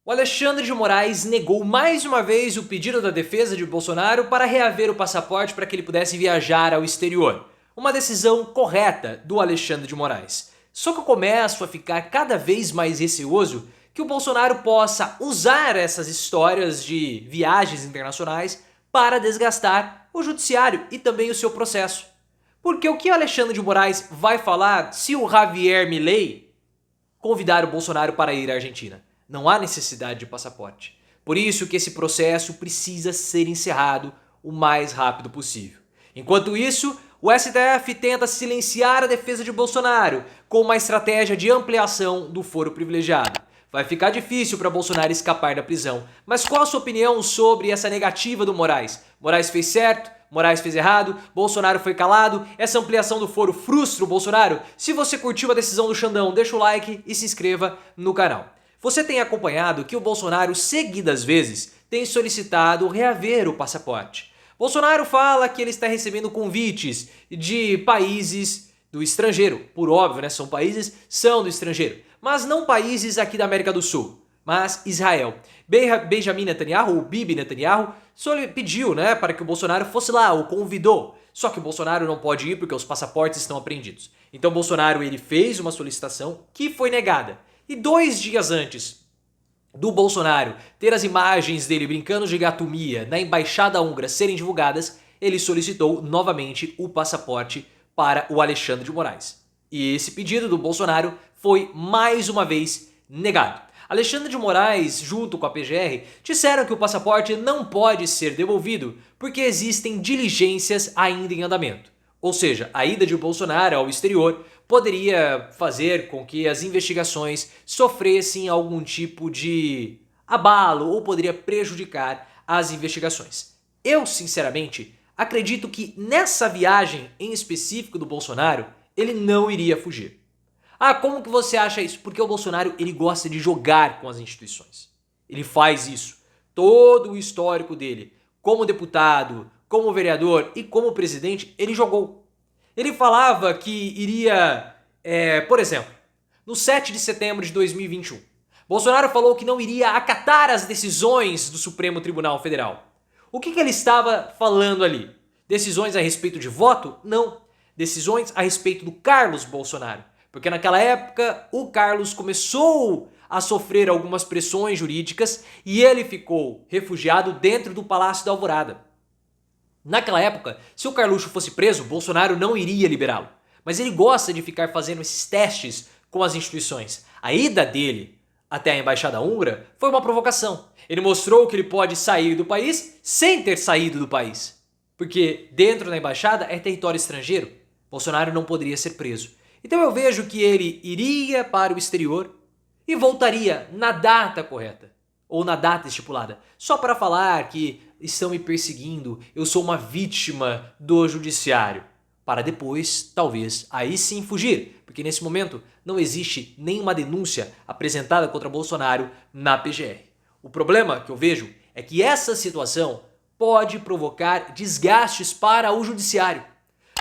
O Alexandre de Moraes negou mais uma vez o pedido da defesa de Bolsonaro para reaver o passaporte para que ele pudesse viajar ao exterior. Uma decisão correta do Alexandre de Moraes. Só que eu começo a ficar cada vez mais receoso que o Bolsonaro possa usar essas histórias de viagens internacionais para desgastar o judiciário e também o seu processo. Porque o que o Alexandre de Moraes vai falar se o Javier Milei convidar o Bolsonaro para ir à Argentina? Não há necessidade de passaporte. Por isso que esse processo precisa ser encerrado o mais rápido possível. Enquanto isso, o STF tenta silenciar a defesa de Bolsonaro com uma estratégia de ampliação do foro privilegiado. Vai ficar difícil para Bolsonaro escapar da prisão. Mas qual a sua opinião sobre essa negativa do Moraes? Moraes fez certo? Moraes fez errado? Bolsonaro foi calado? Essa ampliação do foro frustra o Bolsonaro? Se você curtiu a decisão do Xandão, deixa o like e se inscreva no canal. Você tem acompanhado que o Bolsonaro seguidas vezes tem solicitado reaver o passaporte. Bolsonaro fala que ele está recebendo convites de países do estrangeiro. Por óbvio, né? São do estrangeiro. Mas não países aqui da América do Sul, mas Israel. Benjamin Netanyahu, ou Bibi Netanyahu, pediu, né, para que o Bolsonaro fosse lá, o convidou. Só que o Bolsonaro não pode ir porque os passaportes estão apreendidos. Então o Bolsonaro ele fez uma solicitação que foi negada. E 2 dias antes do Bolsonaro ter as imagens dele brincando de gatomia na embaixada húngara serem divulgadas, ele solicitou novamente o passaporte para o Alexandre de Moraes. E esse pedido do Bolsonaro foi mais uma vez negado. Alexandre de Moraes, junto com a PGR, disseram que o passaporte não pode ser devolvido porque existem diligências ainda em andamento. Ou seja, a ida de Bolsonaro ao exterior poderia fazer com que as investigações sofressem algum tipo de abalo ou poderia prejudicar as investigações. Eu, sinceramente, acredito que nessa viagem em específico do Bolsonaro, ele não iria fugir. Ah, como que você acha isso? Porque o Bolsonaro ele gosta de jogar com as instituições. Ele faz isso. Todo o histórico dele, como deputado, como vereador e como presidente, ele jogou. Ele falava que iria, por exemplo, no 7 de setembro de 2021, Bolsonaro falou que não iria acatar as decisões do Supremo Tribunal Federal. O que ele estava falando ali? Decisões a respeito de voto? Não. Decisões a respeito do Carlos Bolsonaro. Porque naquela época o Carlos começou a sofrer algumas pressões jurídicas e ele ficou refugiado dentro do Palácio da Alvorada. Naquela época, se o Carluxo fosse preso, Bolsonaro não iria liberá-lo. Mas ele gosta de ficar fazendo esses testes com as instituições. A ida dele até a embaixada húngara foi uma provocação. Ele mostrou que ele pode sair do país sem ter saído do país. Porque dentro da embaixada é território estrangeiro. Bolsonaro não poderia ser preso. Então eu vejo que ele iria para o exterior e voltaria na data correta. Ou na data estipulada. Só para falar que estão me perseguindo, eu sou uma vítima do judiciário. Para depois, talvez, aí sim fugir. Porque nesse momento não existe nenhuma denúncia apresentada contra Bolsonaro na PGR. O problema que eu vejo é que essa situação pode provocar desgastes para o judiciário.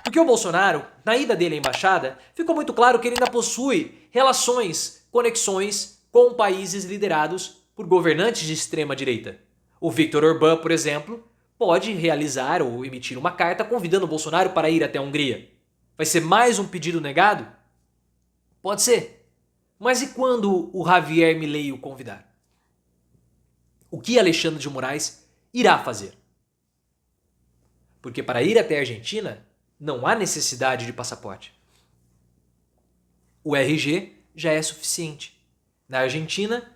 Porque o Bolsonaro, na ida dele à embaixada, ficou muito claro que ele ainda possui relações, conexões com países liderados por governantes de extrema direita. O Viktor Orbán, por exemplo, pode realizar ou emitir uma carta convidando o Bolsonaro para ir até a Hungria. Vai ser mais um pedido negado? Pode ser. Mas e quando o Javier Milei o convidar? O que Alexandre de Moraes irá fazer? Porque para ir até a Argentina, não há necessidade de passaporte. O RG já é suficiente. Na Argentina,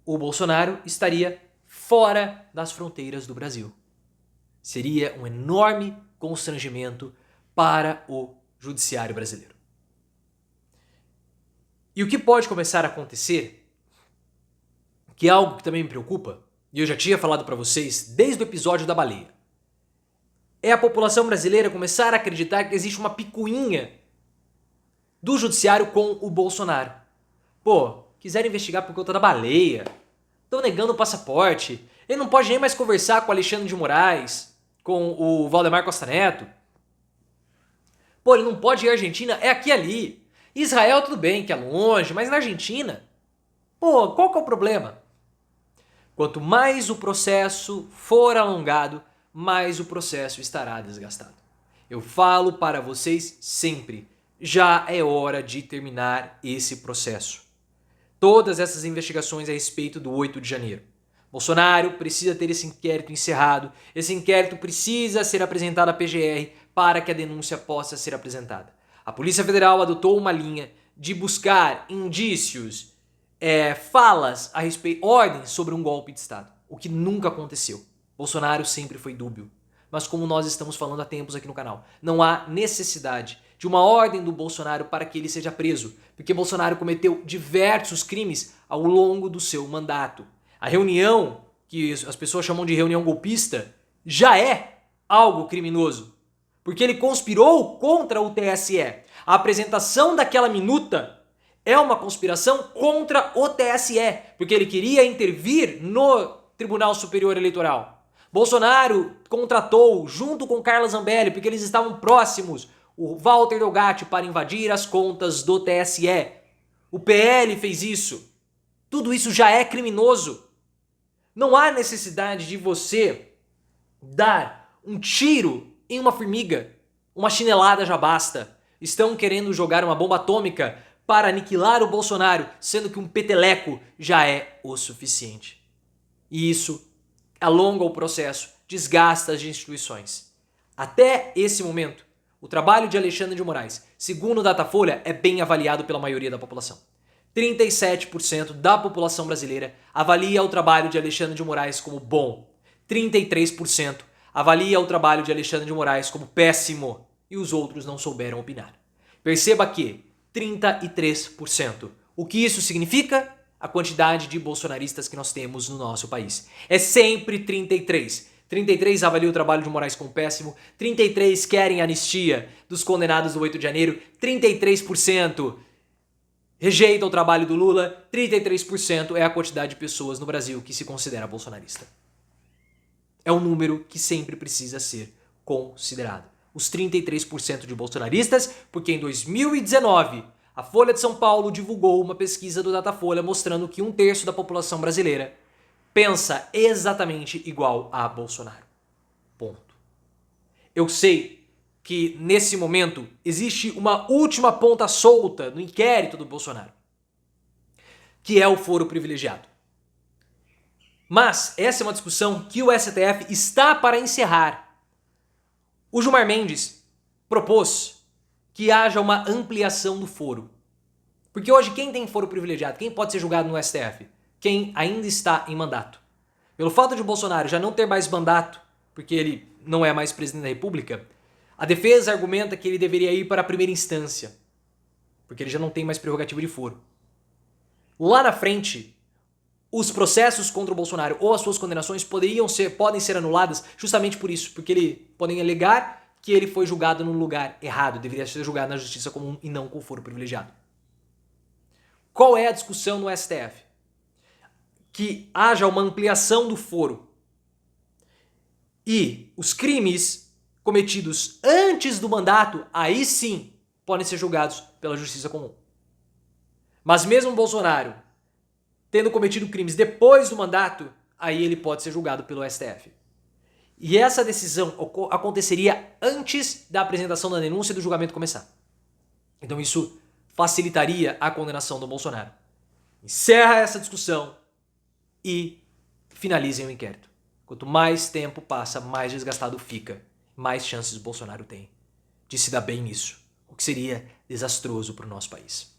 o Bolsonaro estaria fora das fronteiras do Brasil. Seria um enorme constrangimento para o judiciário brasileiro. E o que pode começar a acontecer, que é algo que também me preocupa, e eu já tinha falado para vocês desde o episódio da baleia, é a população brasileira começar a acreditar que existe uma picuinha do judiciário com o Bolsonaro. Pô, quiseram investigar por conta da baleia, estão negando o passaporte, ele não pode nem mais conversar com o Alexandre de Moraes, com o Valdemar Costa Neto. Pô, ele não pode ir à Argentina, é aqui e ali. Israel tudo bem, que é longe, mas na Argentina, pô, qual que é o problema? Quanto mais o processo for alongado, mais o processo estará desgastado. Eu falo para vocês sempre, já é hora de terminar esse processo. Todas essas investigações a respeito do 8 de janeiro. Bolsonaro precisa ter esse inquérito encerrado, esse inquérito precisa ser apresentado à PGR para que a denúncia possa ser apresentada. A Polícia Federal adotou uma linha de buscar indícios, falas a respeito, ordens sobre um golpe de Estado, o que nunca aconteceu. Bolsonaro sempre foi dúbio. Mas como nós estamos falando há tempos aqui no canal, não há necessidade de uma ordem do Bolsonaro para que ele seja preso, porque Bolsonaro cometeu diversos crimes ao longo do seu mandato. A reunião, que as pessoas chamam de reunião golpista, já é algo criminoso, porque ele conspirou contra o TSE. A apresentação daquela minuta é uma conspiração contra o TSE, porque ele queria intervir no Tribunal Superior Eleitoral. Bolsonaro contratou, junto com Carla Zambelli, porque eles estavam próximos, o Walter Delgatti para invadir as contas do TSE. O PL fez isso. Tudo isso já é criminoso. Não há necessidade de você dar um tiro em uma formiga. Uma chinelada já basta. Estão querendo jogar uma bomba atômica para aniquilar o Bolsonaro, sendo que um peteleco já é o suficiente. E isso alonga o processo, desgasta as instituições. Até esse momento, o trabalho de Alexandre de Moraes, segundo o Datafolha, é bem avaliado pela maioria da população. 37% da população brasileira avalia o trabalho de Alexandre de Moraes como bom. 33% avalia o trabalho de Alexandre de Moraes como péssimo. E os outros não souberam opinar. Perceba que 33%. O que isso significa? A quantidade de bolsonaristas que nós temos no nosso país. É sempre 33. 33 avalia o trabalho de Moraes como péssimo, 33 querem anistia dos condenados do 8 de janeiro, 33% rejeitam o trabalho do Lula, 33% é a quantidade de pessoas no Brasil que se considera bolsonarista. É um número que sempre precisa ser considerado. Os 33% de bolsonaristas, porque em 2019 a Folha de São Paulo divulgou uma pesquisa do Datafolha mostrando que 1/3 da população brasileira pensa exatamente igual a Bolsonaro. Ponto. Eu sei que nesse momento existe uma última ponta solta no inquérito do Bolsonaro, que é o foro privilegiado. Mas essa é uma discussão que o STF está para encerrar. O Gilmar Mendes propôs que haja uma ampliação do foro. Porque hoje quem tem foro privilegiado, quem pode ser julgado no STF? Quem ainda está em mandato. Pelo fato de Bolsonaro já não ter mais mandato, porque ele não é mais presidente da República, a defesa argumenta que ele deveria ir para a primeira instância, porque ele já não tem mais prerrogativa de foro. Lá na frente, os processos contra o Bolsonaro ou as suas condenações podem ser anuladas justamente por isso, porque ele podem alegar que ele foi julgado num lugar errado, deveria ser julgado na justiça comum e não com foro privilegiado. Qual é a discussão no STF? Que haja uma ampliação do foro e os crimes cometidos antes do mandato, aí sim, podem ser julgados pela justiça comum. Mas mesmo Bolsonaro tendo cometido crimes depois do mandato, aí ele pode ser julgado pelo STF. E essa decisão aconteceria antes da apresentação da denúncia e do julgamento começar. Então isso facilitaria a condenação do Bolsonaro. Encerra essa discussão e finalizem o inquérito. Quanto mais tempo passa, mais desgastado fica, mais chances Bolsonaro tem de se dar bem nisso, o que seria desastroso para o nosso país.